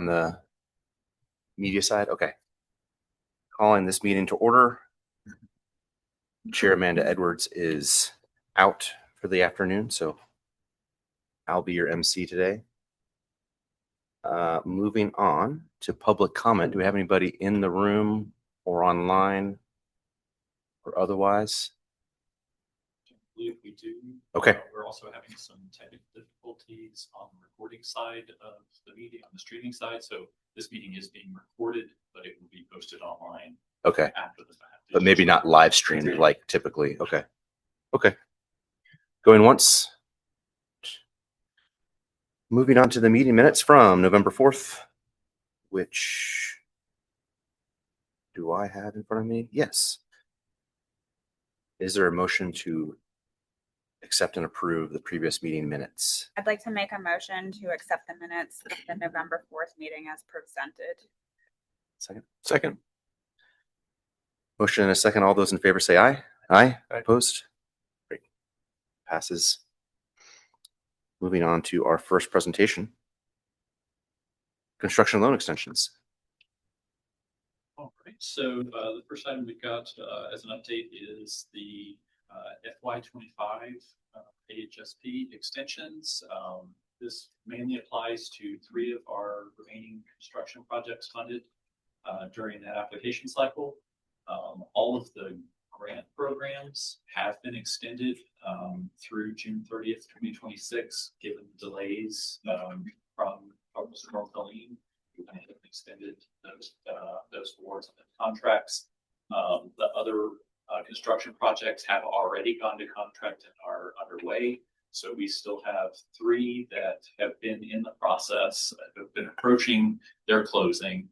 on the media side? Okay. Calling this meeting to order. Chair Amanda Edwards is out for the afternoon, so I'll be your MC today. Moving on to public comment. Do we have anybody in the room or online or otherwise? I believe we do. Okay. We're also having some technical difficulties on the recording side of the meeting, on the streaming side. So this meeting is being recorded, but it will be posted online. Okay. After the fact. But maybe not live streamed like typically. Okay. Okay. Going once. Moving on to the meeting minutes from November 4th, which do I have in front of me? Yes. Is there a motion to accept and approve the previous meeting minutes? I'd like to make a motion to accept the minutes of the November 4th meeting as presented. Second. Motion and a second. All those in favor say aye. Aye. Opposed? Great. Passes. Moving on to our first presentation. Construction loan extensions. All right. So the first item we've got as an update is the FY25 AHSP extensions. This mainly applies to 3 of our remaining construction projects funded during that application cycle. All of the grant programs have been extended through June 30th, 2026, given the delays from Mr. North Helene. We have extended those awards and contracts. The other construction projects have already gone to contract and are underway. So we still have 3 that have been in the process, have been approaching their closing.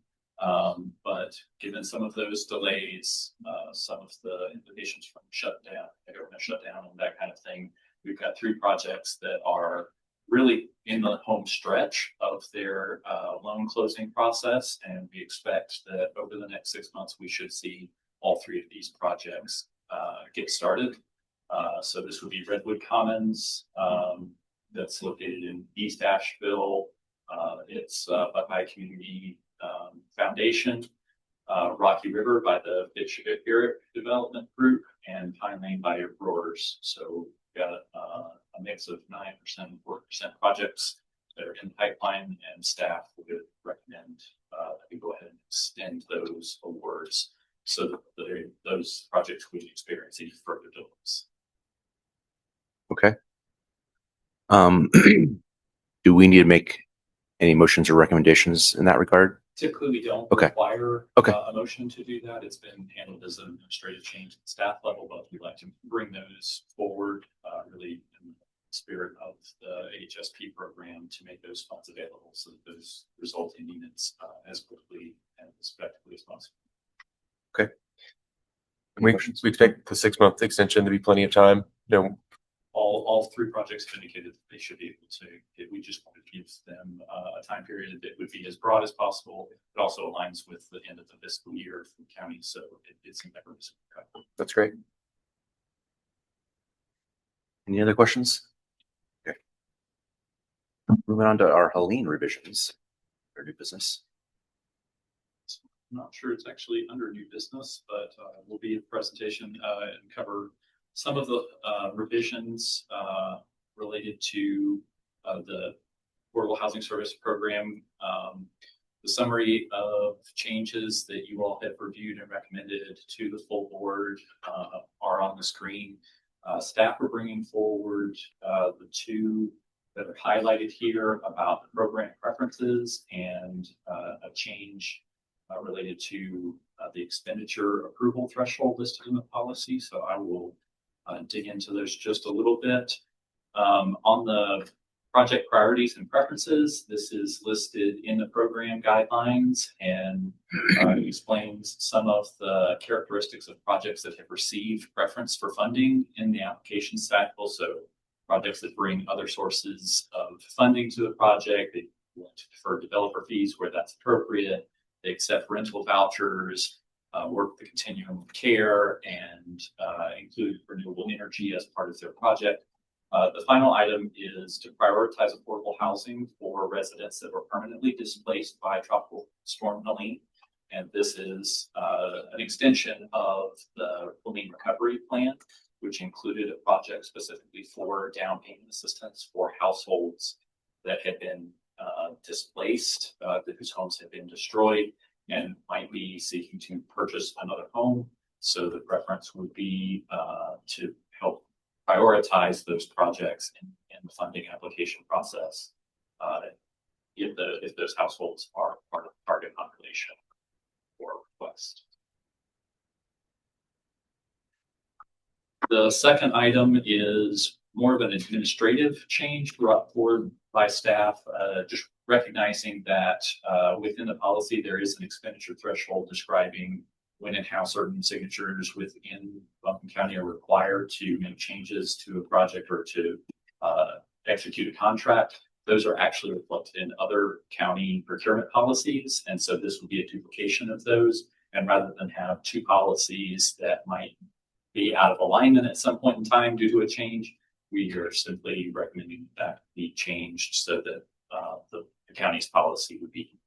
But given some of those delays, some of the implications from shutdown, the government shutdown and that kind of thing, we've got 3 projects that are really in the home stretch of their loan closing process. And we expect that over the next 6 months, we should see all 3 of these projects get started. So this would be Redwood Commons, that's located in East Asheville. It's Buckeye Community Foundation, Rocky River by the Fitch Eric Development Group, and Pine Lane by Roars. So we've got a mix of 9% and 4% projects that are in the pipeline, and staff would recommend that we go ahead and extend those awards so that those projects would experience any further delays. Okay. Do we need to make any motions or recommendations in that regard? Typically, we don't require a motion to do that. It's been handled as an administrative change at the staff level, but we'd like to bring those forward really in the spirit of the HSP program to make those funds available so that those result in units as quickly and as effectively as possible. Okay. We expect the 6-month extension to be plenty of time. All 3 projects have indicated that they should be able to. We just wanted to give them a time period that would be as broad as possible. It also aligns with the end of the fiscal year for the county, so it's in every. That's great. Any other questions? Okay. Moving on to our Helene revisions for new business. I'm not sure it's actually under new business, but will be a presentation and cover some of the revisions related to the Affordable Housing Service Program. The summary of changes that you all have reviewed and recommended to the full board are on the screen. Staff are bringing forward the 2 that are highlighted here about the program preferences and a change related to the expenditure approval threshold listed in the policy. So I will dig into those just a little bit. On the project priorities and preferences, this is listed in the program guidelines and explains some of the characteristics of projects that have received preference for funding in the application cycle. So projects that bring other sources of funding to the project, they want to defer developer fees where that's appropriate, they accept rental vouchers, work the continuum of care, and include renewable energy as part of their project. The final item is to prioritize affordable housing for residents that were permanently displaced by Tropical Storm Helene. And this is an extension of the Helene Recovery Plan, which included a project specifically for down payment assistance for households that had been displaced, whose homes had been destroyed and might be seeking to purchase another home. So the preference would be to help prioritize those projects in the funding application process if those households are part of the target population for request. The second item is more of an administrative change brought forward by staff, just recognizing that within the policy, there is an expenditure threshold describing when and how certain signatures within Buncombe County are required to make changes to a project or to execute a contract. Those are actually reflected in other county procurement policies. And so this would be a duplication of those. And rather than have two policies that might be out of alignment at some point in time due to a change, we are simply recommending that be changed so that the county's policy would be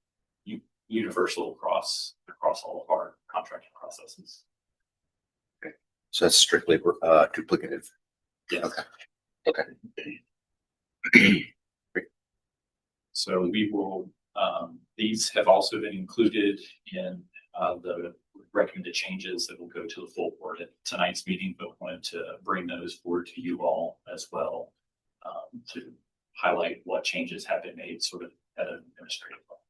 universal across all of our contracting processes. Okay. So that's strictly duplicative. Yes. Okay. Okay. So we will, these have also been included in the recommended changes that will go to the full board at tonight's meeting, but wanted to bring those forward to you all as well to highlight what changes have been made sort of at an administrative level.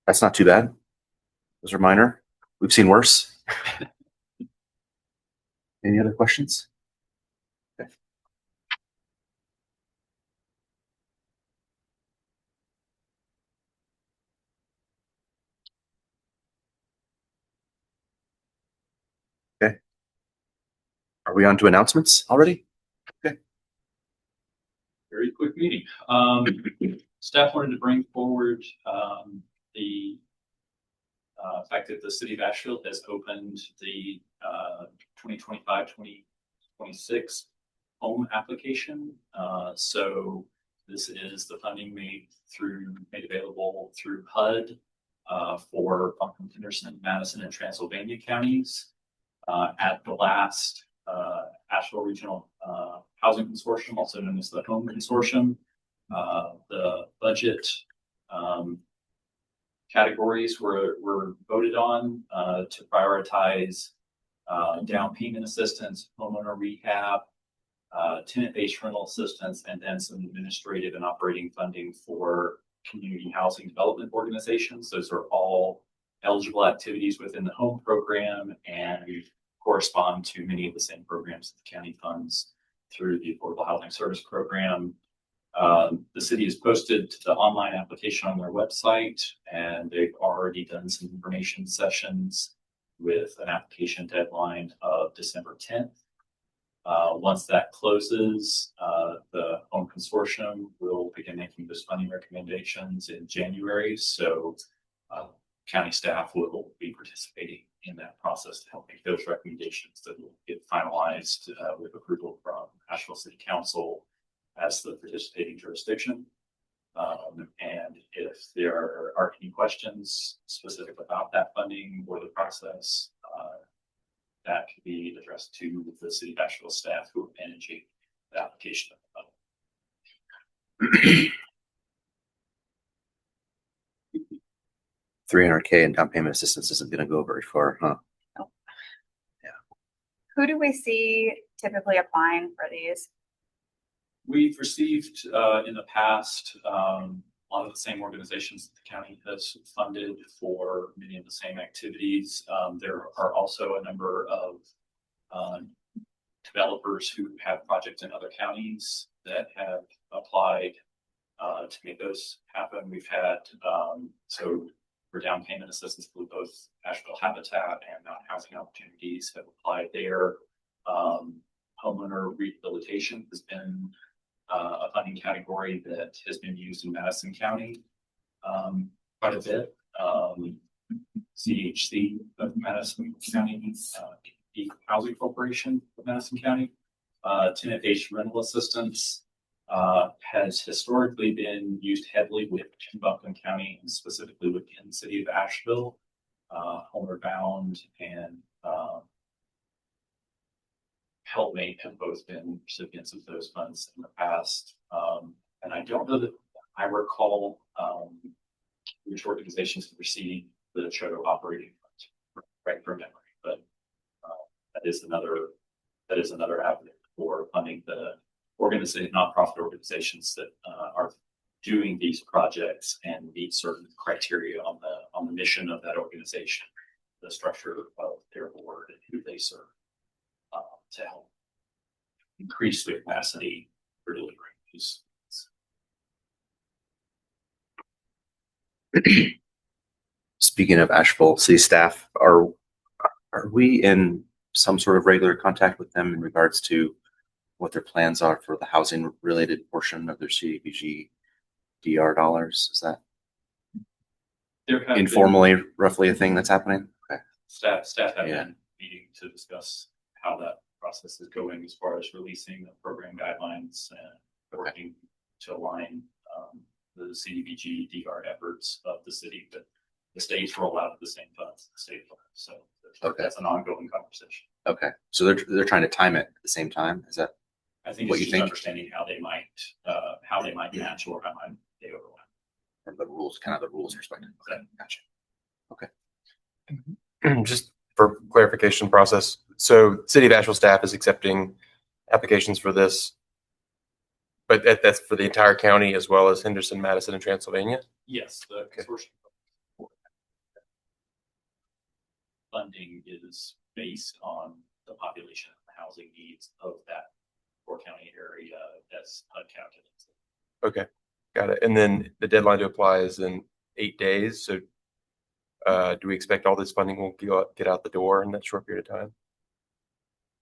That's not too bad. Those are minor. We've seen worse. Any other questions? Okay. Okay. Are we on to announcements already? Okay. Very quick meeting. Staff wanted to bring forward the fact that the city of Asheville has opened the 2025-2026 home application. So this is the funding made available through HUD for Buncombe, Henderson, Madison, and Transylvania counties. At the last Asheville Regional Housing Consortium, also known as the Home Consortium, the budget categories were voted on to prioritize down payment assistance, homeowner rehab, tenant-based rental assistance, and then some administrative and operating funding for community housing development organizations. Those are all eligible activities within the home program and correspond to many of the same programs that the county funds through the Affordable Housing Service Program. The city has posted the online application on their website, and they've already done some information sessions with an application deadline of December 10th. Once that closes, the Home Consortium will begin making those funding recommendations in January. So county staff will be participating in that process to help make those recommendations that will get finalized with approval from Asheville City Council as the participating jurisdiction. And if there are any questions specific about that funding or the process, that can be addressed to the City of Asheville staff who are managing the application of the funding. $300K in down payment assistance isn't going to go very far, huh? Nope. Yeah. Who do we see typically applying for these? We've received in the past a lot of the same organizations that the county has funded for many of the same activities. There are also a number of developers who have projects in other counties that have applied to make those happen. We've had so for down payment assistance for both Asheville Habitat and Mountain Housing Opportunities have applied there. Homeowner rehabilitation has been a funding category that has been used in Madison County quite a bit. CHC of Madison County, the Housing Corporation of Madison County. Tenant-based rental assistance has historically been used heavily within Buncombe County, and specifically within the city of Asheville. Homeward Bound and Helpmate have both been recipients of those funds in the past. And I don't know that I recall which organizations have received the Choto operating funds right from memory, but that is another avenue for funding the nonprofit organizations that are doing these projects and meet certain criteria on the mission of that organization, the structure of their board and who they serve, to help increase the capacity for delivering these. Speaking of Asheville city staff, are we in some sort of regular contact with them in regards to what their plans are for the housing related portion of their CDBG DR dollars? Is that There have informally roughly a thing that's happening? Okay. staff have Yeah. been meeting to discuss how that process is going as far as releasing the program guidelines and working to align the CDBG DR efforts of the city with the state's rollout of the same funds, the state funds. So that's an ongoing conversation. Okay. So they're trying to time it at the same time. Is that I think what it's you just think? understanding how they might match or how they overlap. from the rules, kind of the rules perspective? Okay. Gotcha. Just for clarification process. So City of Asheville staff is accepting applications for this, but that's for the entire county as well as Henderson, Madison, and Transylvania. Yes, the consortium funding is based on the population and the housing needs of that four-county area as calculated. Okay, got it. And then the deadline to apply is in 8 days. So do we expect all this funding will get out the door in that short period of time?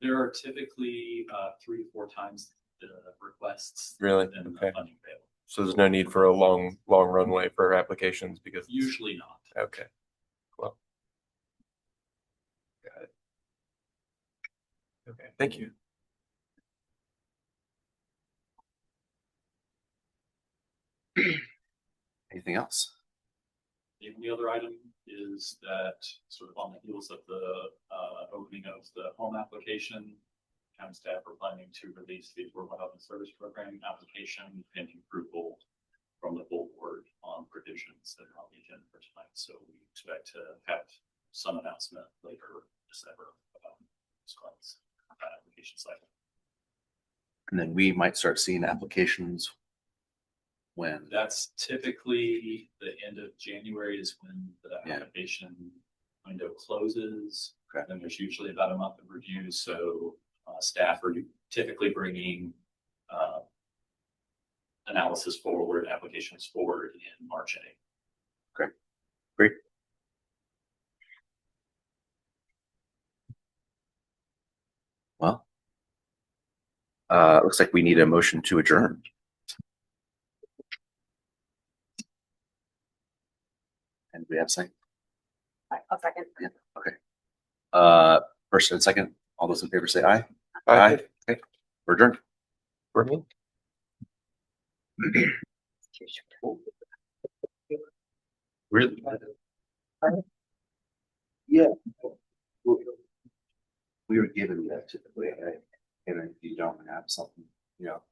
There are typically 3 to 4 times the requests. Really? Than the Okay. funding available. So there's no need for a long runway for applications because Usually not. okay. Well, got it. Okay, thank you. Anything else? The only other item is that sort of on the heels of the opening of the home application, county staff are planning to release the Affordable Housing Service Program application pending approval from the full board on provisions that are on the agenda for tonight. So we expect to have some announcement later December about those funds, application cycle. And then we might start seeing applications when? That's typically the end of January is when the Yeah. application window closes. Okay. Then there's usually about a month of review. So staff are typically bringing analysis forward, applications forward in March and April. Okay, great. Well, looks like we need a motion to adjourn. And we have a second? I'll second. Yeah, okay. First and second, all those in favor say aye. Aye. Okay, we're adjourned. For me? Really? Yeah. We were given that typically, right? And if you don't have something, you know,